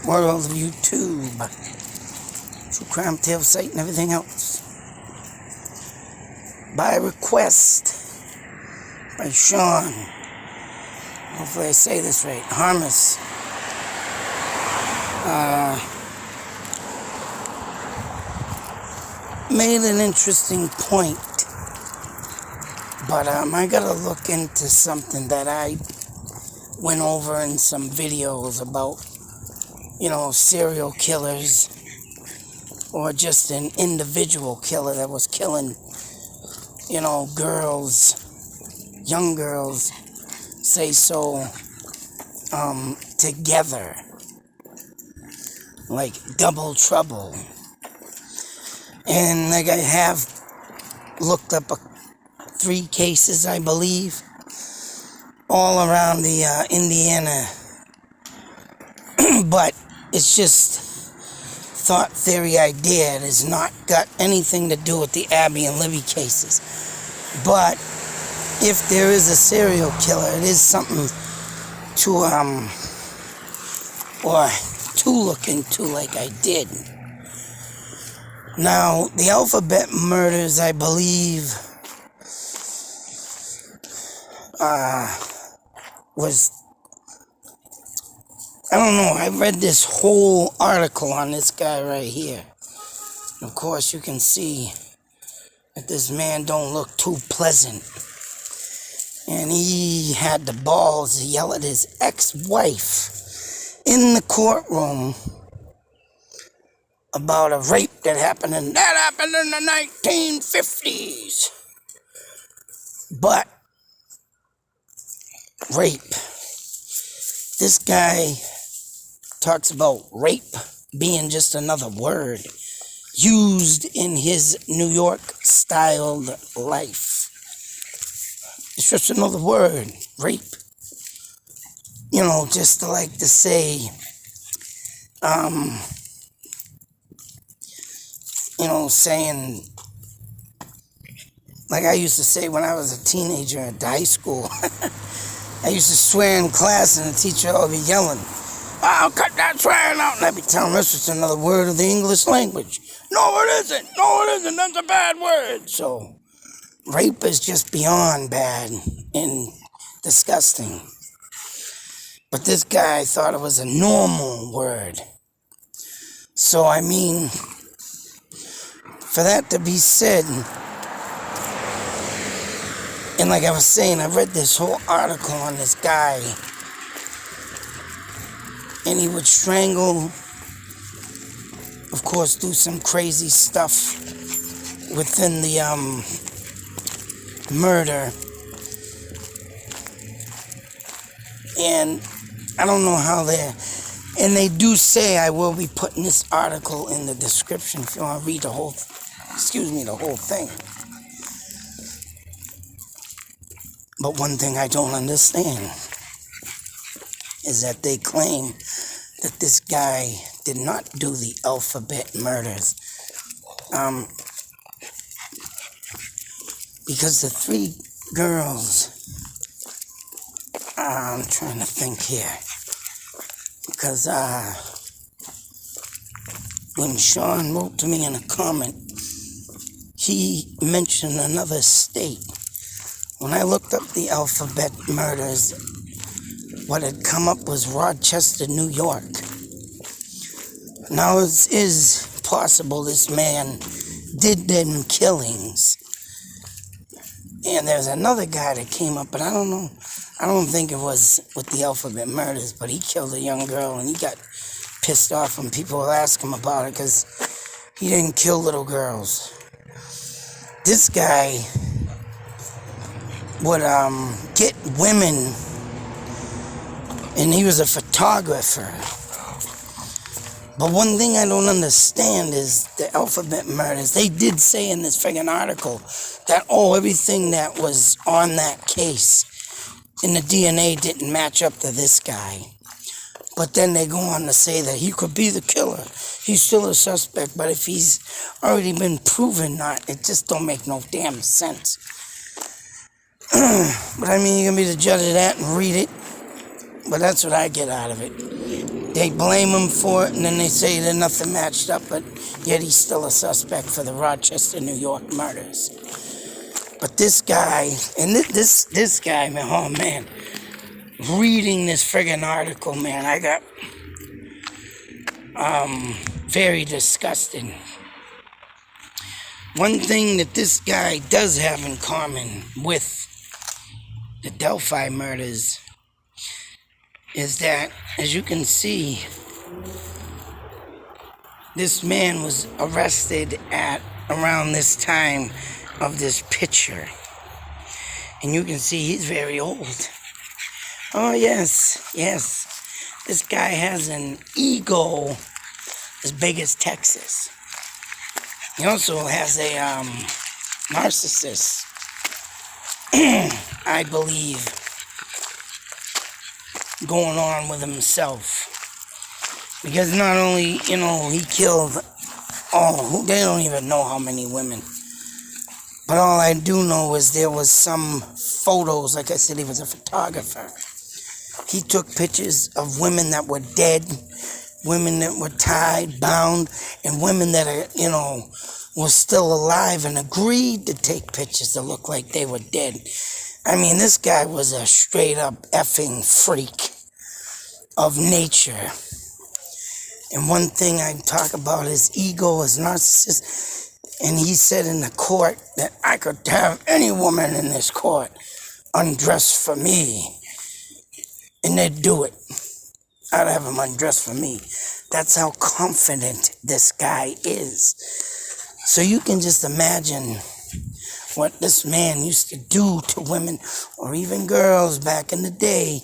world of YouTube, true crime tale site and everything else. By request, by Sean, hopefully I say this right, Harmus, made an interesting point, but I gotta look into something that I went over in some videos about, serial killers, or just an individual killer that was killing, girls, young girls, say so, together, like double trouble. And like I have looked up 3 cases, I believe, all around the Indiana, but it's just thought theory idea. It has not got anything to do with the Abby and Libby cases. But if there is a serial killer, it is something to look into, like I did. Now, the alphabet murders, I believe, was, I don't know, I read this whole article on this guy right here. Of course, you can see that this man don't look too pleasant. And he had the balls to yell at his ex-wife in the courtroom about a rape that happened in the 1950s. But rape. This guy talks about rape being just another word used in his New York-styled life. It's just another word, rape. Just to like to say, saying, like I used to say when I was a teenager at high school. I used to swear in class and the teacher would be yelling, "I'll cut that swearing out." And I'd be telling her, "It's just another word of the English language." "No, it isn't. No, it isn't. That's a bad word." So, rape is just beyond bad and disgusting. But this guy thought it was a normal word. So, I mean, for that to be said, and like I was saying, I read this whole article on this guy, and he would strangle, of course, do some crazy stuff within the murder. And I don't know how and they do say, I will be putting this article in the description if you want to read the whole thing. But one thing I don't understand is that they claim that this guy did not do the alphabet murders. Because the 3 girls, I'm trying to think here. Because when Sean wrote to me in a comment, he mentioned another state. When I looked up the alphabet murders, what had come up was Rochester, New York. Now, it is possible this man did them killings. And there's another guy that came up, but I don't know. I don't think it was with the alphabet murders, but he killed a young girl, and he got pissed off when people would ask him about it because he didn't kill little girls. This guy would get women, and he was a photographer. But one thing I don't understand is the alphabet murders. They did say in this friggin' article that, everything that was on that case in the DNA didn't match up to this guy. But then they go on to say that he could be the killer. He's still a suspect, but if he's already been proven not, it just don't make no damn sense. But I mean, you're going to be the judge of that and read it. But that's what I get out of it. They blame him for it, and then they say that nothing matched up, but yet he's still a suspect for the Rochester, New York murders. But this guy, and this guy, man, oh man, reading this friggin' article, man, I got very disgusted. One thing that this guy does have in common with the Delphi murders is that, as you can see, this man was arrested at around this time of this picture. And you can see he's very old. Oh, yes, yes. This guy has an ego as big as Texas. He also has a narcissist, I believe, going on with himself. Because not only, he killed, they don't even know how many women. But all I do know is there was some photos, like I said, he was a photographer. He took pictures of women that were dead, women that were tied, bound, and women that are, were still alive and agreed to take pictures that looked like they were dead. I mean, this guy was a straight up effing freak of nature. And one thing I talk about is ego, as narcissist. And he said in the court that I could have any woman in this court undress for me, and they'd do it. I'd have them undress for me. That's how confident this guy is. So you can just imagine what this man used to do to women, or even girls back in the day.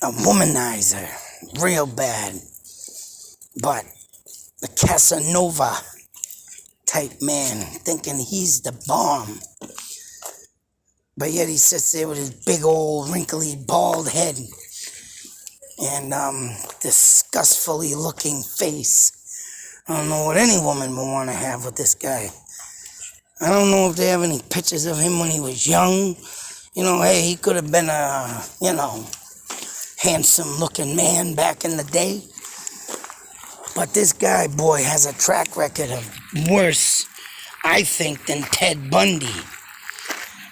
A womanizer, real bad. But the Casanova type man, thinking he's the bomb. But yet he sits there with his big old wrinkly bald head and disgustfully looking face. I don't know what any woman would want to have with this guy. I don't know if they have any pictures of him when he was young. Hey, he could have been a, handsome looking man back in the day. But this guy, boy, has a track record of worse, I think, than Ted Bundy.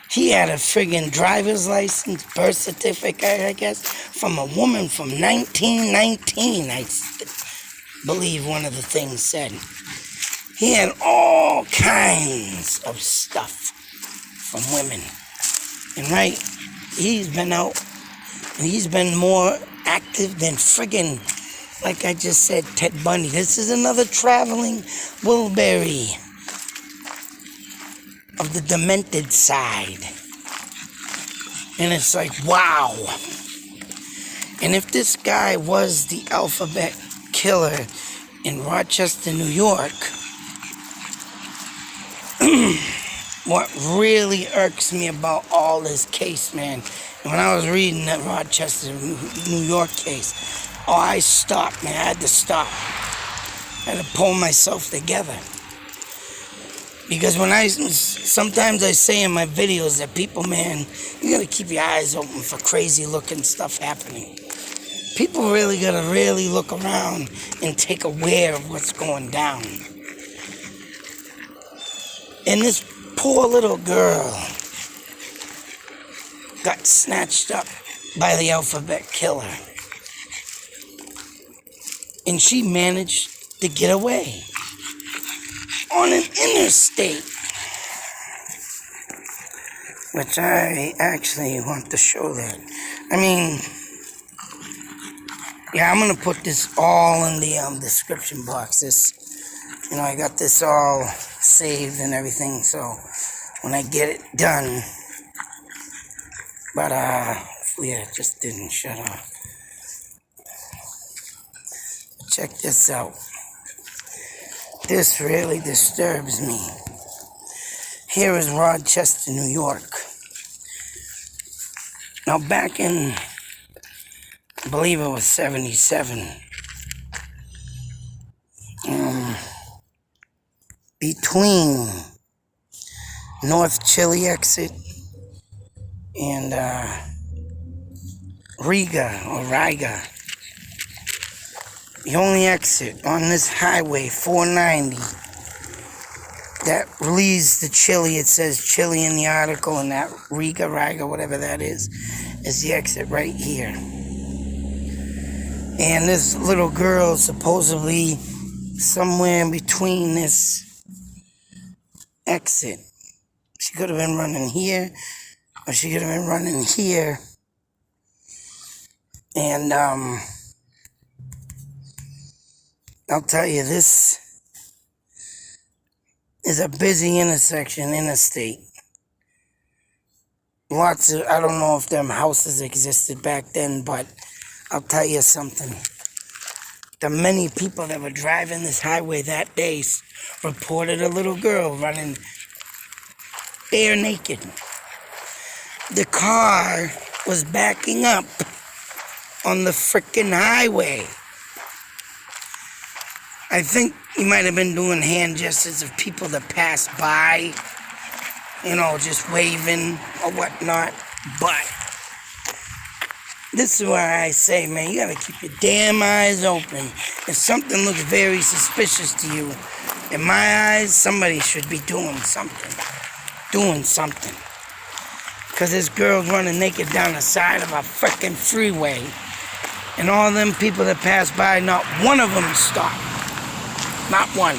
He had a friggin' driver's license, birth certificate, I guess, from a woman from 1919, I believe one of the things said. He had all kinds of stuff from women. And right, he's been out, and he's been more active than friggin', like I just said, Ted Bundy. This is another traveling Wilbury of the demented side. And it's like, wow. And if this guy was the alphabet killer in Rochester, New York, what really irks me about all this case, man, and when I was reading that Rochester, New York case, I stopped, man. I had to stop. I had to pull myself together. Because sometimes I say in my videos that people, man, you gotta keep your eyes open for crazy looking stuff happening. People really gotta look around and take aware of what's going down. And this poor little girl got snatched up by the alphabet killer. And she managed to get away on an interstate, which I actually want to show that. I mean, yeah, I'm going to put this all in the description box. I got this all saved and everything, so when I get it done, but yeah, it just didn't shut off. Check this out. This really disturbs me. Here is Rochester, New York. Now back in, I believe it was 77, between North Chili exit and Riga or Riga. The only exit on this highway 490 that leads to Chile. It says Chile in the article, and that Riga, whatever that is the exit right here. And this little girl supposedly somewhere in between this exit. She could have been running here, or she could have been running here. And I'll tell you, this is a busy intersection, interstate. Lots of, I don't know if them houses existed back then, but I'll tell you something. The many people that were driving this highway that day reported a little girl running bare naked. The car was backing up on the frickin' highway. I think he might have been doing hand gestures of people that pass by, you know, just waving or whatnot. But this is why I say, man, you gotta keep your damn eyes open. If something looks very suspicious to you, in my eyes, somebody should be doing something. Because this girl's running naked down the side of a frickin' freeway. And all them people that pass by, not one of them stopped. Not one.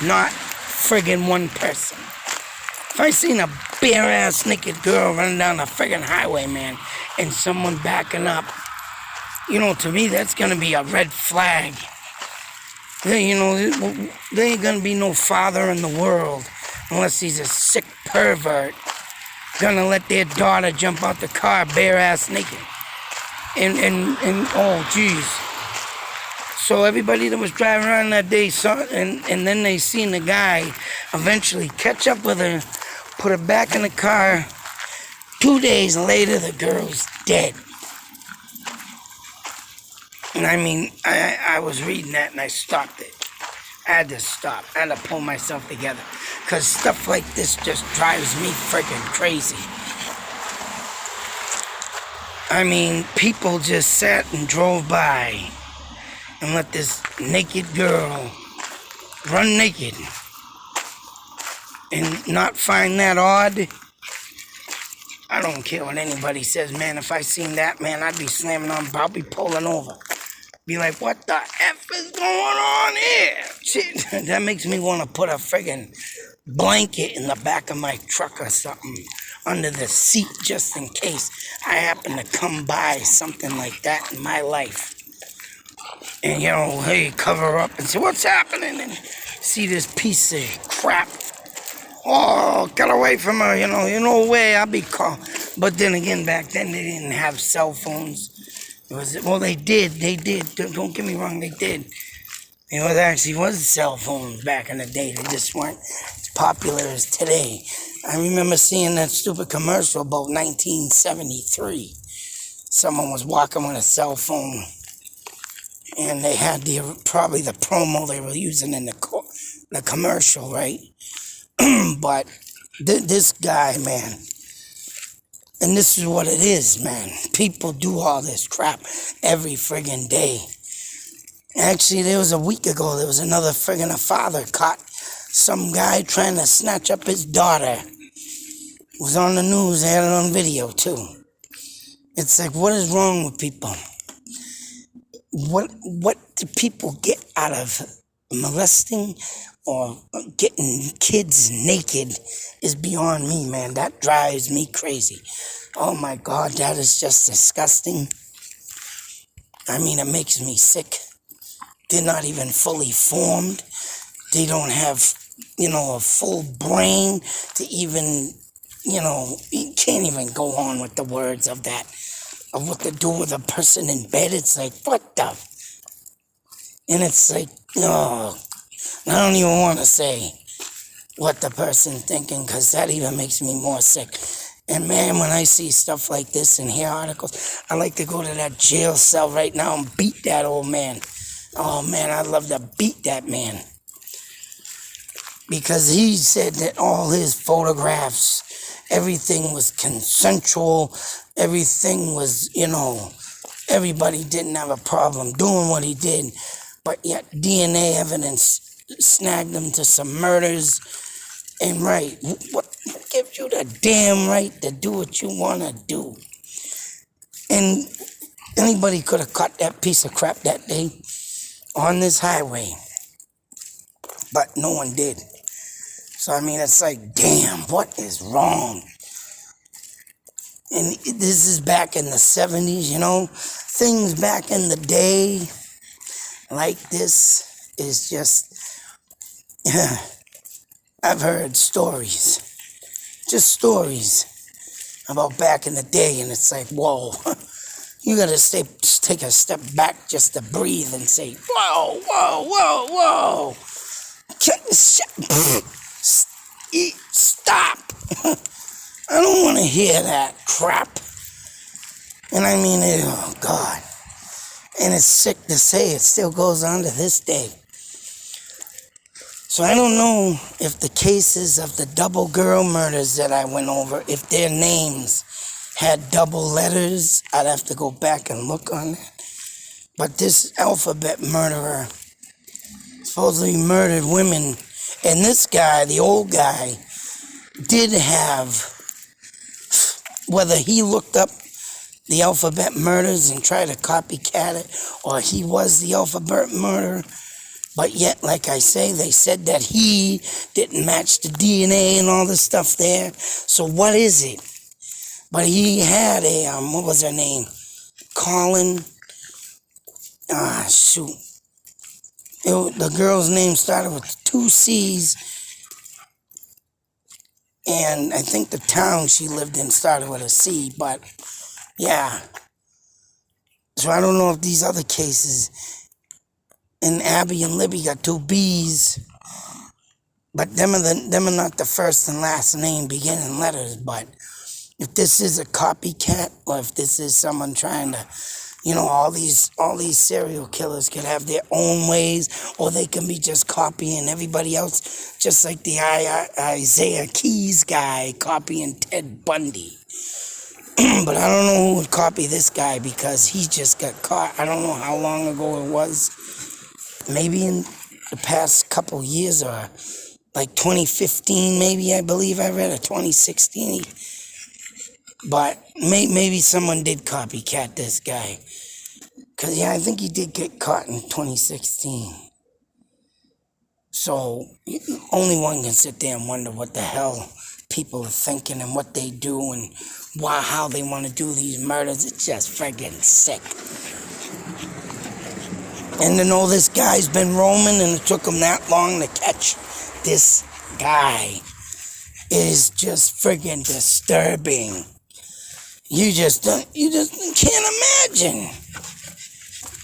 Not friggin' one person. If I seen a bare-ass naked girl running down a friggin' highway, man, and someone backing up, you know, to me, that's gonna be a red flag. You know, there ain't gonna be no father in the world, unless he's a sick pervert, gonna let their daughter jump out the car bare-ass naked. And oh, jeez. So everybody that was driving around that day saw it, and then they seen the guy eventually catch up with her, put her back in the car. 2 days later, the girl's dead. And I mean, I was reading that and I stopped it. I had to stop. I had to pull myself together. Because stuff like this just drives me freaking crazy. I mean, people just sat and drove by and let this naked girl run naked and not find that odd. I don't care what anybody says, man. If I seen that, man, I'd be slamming on, I'll be pulling over. Be like, what the F is going on here? Shit, that makes me want to put a friggin' blanket in the back of my truck or something under the seat just in case I happen to come by something like that in my life. And, you know, hey, cover up and say, what's happening? And see this piece of crap. Oh, get away from her, you know, way, I'll be calm. But then again, back then, they didn't have cell phones. Well, they did. Don't get me wrong, they did. You know, there actually was cell phones back in the day. They just weren't as popular as today. I remember seeing that stupid commercial about 1973. Someone was walking with a cell phone, and they had probably the promo they were using in the commercial, right? But this guy, man, and this is what it is, man. People do all this crap every friggin' day. Actually, there was a week ago, there was another friggin' father caught some guy trying to snatch up his daughter. It was on the news, they had it on video too. It's like, what is wrong with people? What do people get out of molesting or getting kids naked is beyond me, man. That drives me crazy. Oh my God, that is just disgusting. I mean, it makes me sick. They're not even fully formed. They don't have, you know, a full brain to even, you know, you can't even go on with the words of that, of what to do with a person in bed. It's like, what the? And it's like, oh, I don't even want to say what the person's thinking, because that even makes me more sick. And man, when I see stuff like this and hear articles, I like to go to that jail cell right now and beat that old man. Oh man, I'd love to beat that man. Because he said that all his photographs, everything was consensual everything was, everybody didn't have a problem doing what he did, but yet DNA evidence snagged him to some murders. And right, what gives you the damn right to do what you want to do? And anybody could have caught that piece of crap that day on this highway, but no one did. So, I mean, it's like, damn, what is wrong? And this is back in the 70s, Things back in the day like this is just, I've heard stories, just stories about back in the day, and it's like, whoa, you gotta take a step back just to breathe and say, whoa, whoa, whoa, whoa. Stop. I don't want to hear that crap. And I mean, oh God. And it's sick to say, it still goes on to this day. So I don't know if the cases of the double girl murders that I went over, if their names had double letters. I'd have to go back and look on that. But this alphabet murderer supposedly murdered women. And this guy, the old guy, did have, whether he looked up the alphabet murders and tried to copycat it, or he was the alphabet murderer, but yet, like I say, they said that he didn't match the DNA and all this stuff there. So what is it? But he had a, what was her name? Colin, shoot. The girl's name started with 2 C's, and I think the town she lived in started with a C, but yeah. So I don't know if these other cases, and Abby and Libby got 2 B's, but them are not the first and last name beginning letters. But if this is a copycat, or if this is someone trying to, all these serial killers can have their own ways, or they can be just copying everybody else, just like the Isaiah Keys guy copying Ted Bundy. But I don't know who would copy this guy, because he just got caught. I don't know how long ago it was. Maybe in the past couple years, or like 2015, maybe, I believe I read, or 2016. But maybe someone did copycat this guy. Because, yeah, I think he did get caught in 2016. So, only one can sit there and wonder what the hell people are thinking and what they do and how they want to do these murders. It's just friggin' sick. And to know this guy's been roaming and it took him that long to catch this guy is just friggin' disturbing. You just can't imagine.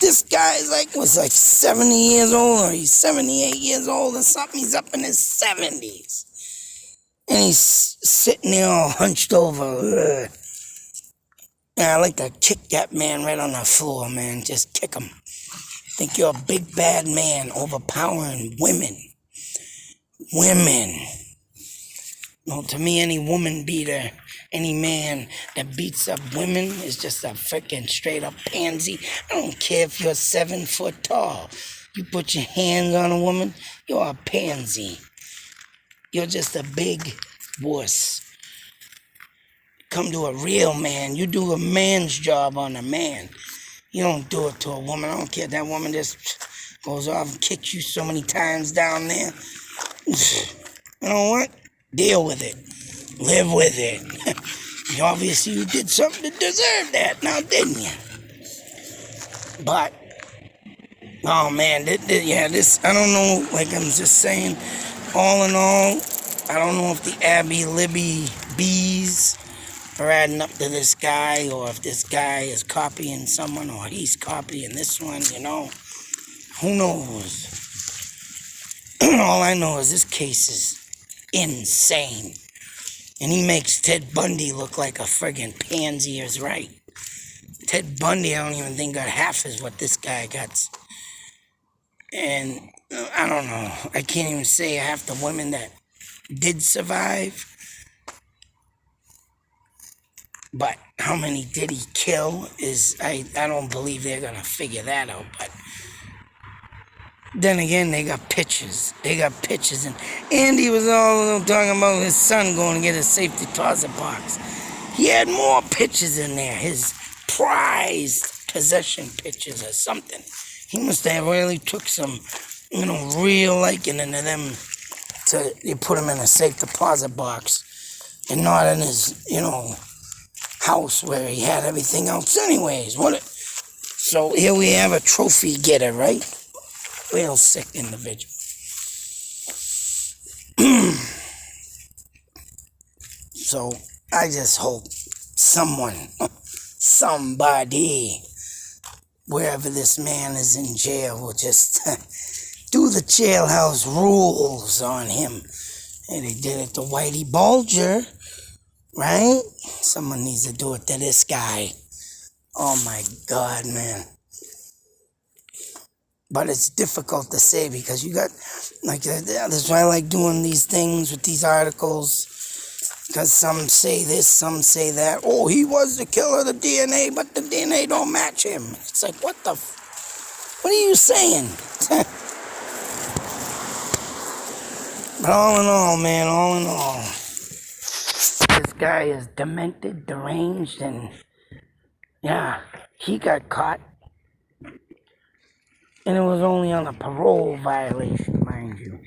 This guy was 70 years old, or he's 78 years old or something. He's up in his 70s. And he's sitting there all hunched over. Yeah, I like to kick that man right on the floor, man. Just kick him. Think you're a big bad man overpowering women. Women. No, to me, any woman beater, any man that beats up women is just a freaking straight up pansy. I don't care if you're 7 foot tall. You put your hands on a woman, you're a pansy. You're just a big wuss. Come to a real man. You do a man's job on a man. You don't do it to a woman. I don't care. That woman just goes off and kicks you so many times down there. You know what? Deal with it. Live with it. Obviously, you did something to deserve that now, didn't you? But, oh man, this, I don't know, like I'm just saying, all in all, I don't know if the Abby Libby B's are adding up to this guy, or if this guy is copying someone, or he's copying this one, Who knows? All I know is this case is insane. And he makes Ted Bundy look like a friggin' pansy is right. Ted Bundy, I don't even think got half as what this guy got. And I don't know. I can't even say half the women that did survive. But How many did he kill is, I don't believe they're going to figure that out, but then again, they got pictures. And Andy was all talking about his son going to get a safe deposit box. He had more pictures in there, his prized possession pictures or something. He must have really took some, real liking into them to put him in a safe deposit box and not in his, house where he had everything else anyways. So here we have a trophy getter, right? Real sick individual. So I just hope somebody, wherever this man is in jail, will just do the jailhouse rules on him. And they did it to Whitey Bulger, right? Someone needs to do it to this guy. Oh my God, man. But it's difficult to say because you got, that's why I like doing these things with these articles. Because some say this, some say that. Oh, he was the killer, the DNA, but the DNA don't match him. It's like, what are you saying? But all in all, man, this guy is demented, deranged, and yeah, he got caught. And it was only on a parole violation, mind you.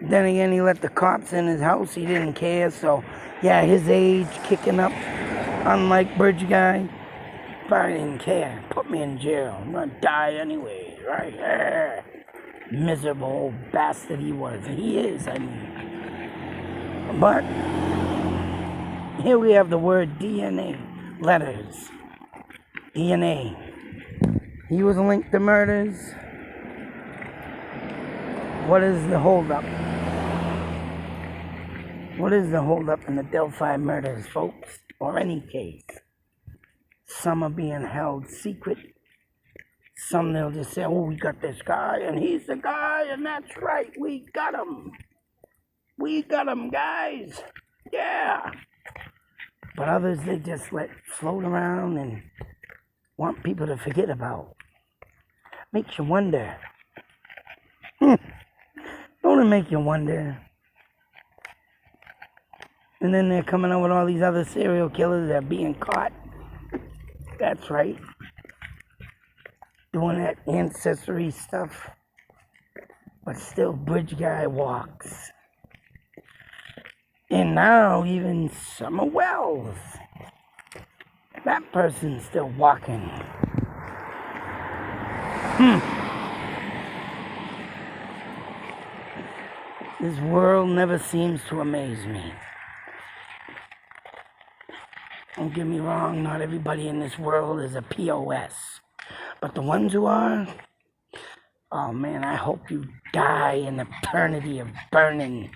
Then again, he let the cops in his house. He didn't care. So, yeah, his age kicking up. Unlike Bridge Guy, I didn't care. Put me in jail. I'm going to die anyway, right? Yeah. Miserable old bastard he was. He is, I mean. But here we have the word DNA. Letters. DNA. He was linked to murders. What is the holdup? What is the holdup in the Delphi murders, folks? Or any case? Some are being held secret. Some they'll just say, oh, we got this guy, and he's the guy, and that's right, we got him. We got him, guys. Yeah. But others they just let float around and want people to forget about. Makes you wonder. Don't it make you wonder? And then they're coming out with all these other serial killers that are being caught. That's right. Doing that ancestry stuff. But still, Bridge Guy walks. And now even Summer Wells. That person's still walking. This world never seems to amaze me. Don't get me wrong, not everybody in this world is a POS. But the ones who are, oh man, I hope you die in eternity of burning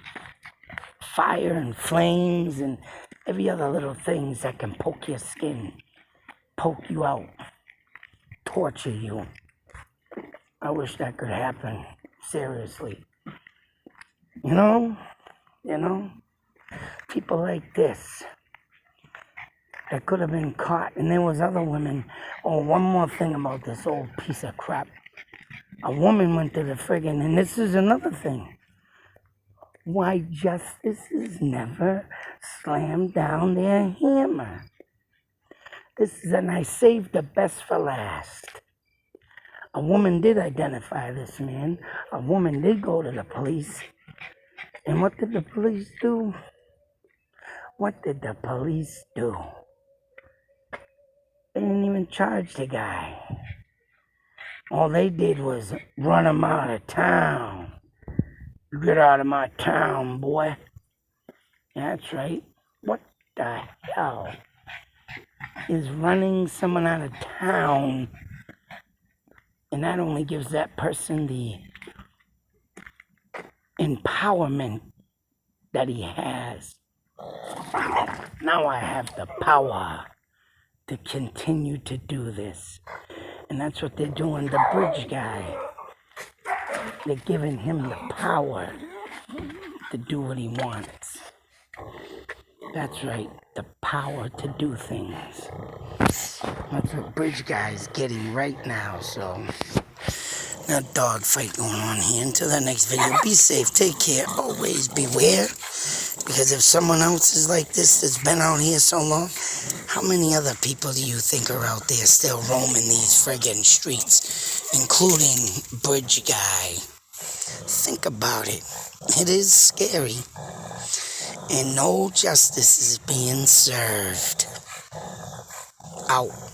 fire and flames and every other little things that can poke your skin, poke you out, torture you. I wish that could happen, seriously. You know, people like this that could have been caught, and there was other women. Oh, one more thing about this old piece of crap. A woman went to the friggin', and this is another thing. Why justices never slam down their hammer. This is, and I saved the best for last. A woman did identify this man. A woman did go to the police. And what did the police do? What did the police do? They didn't even charge the guy. All they did was run him out of town. Get out of my town, boy. That's right. What the hell is running someone out of town? And that only gives that person the empowerment that he has. Now I have the power to continue to do this. And that's what they're doing, the Bridge Guy. They're giving him the power to do what he wants. That's right, the power to do things. That's what Bridge Guy's getting right now, so... No dog fight going on here. Until the next video, be safe, take care, always beware. Because if someone else is like this that's been out here so long, how many other people do you think are out there still roaming these friggin' streets, including Bridge Guy? Think about it. It is scary. And no justice is being served. Out.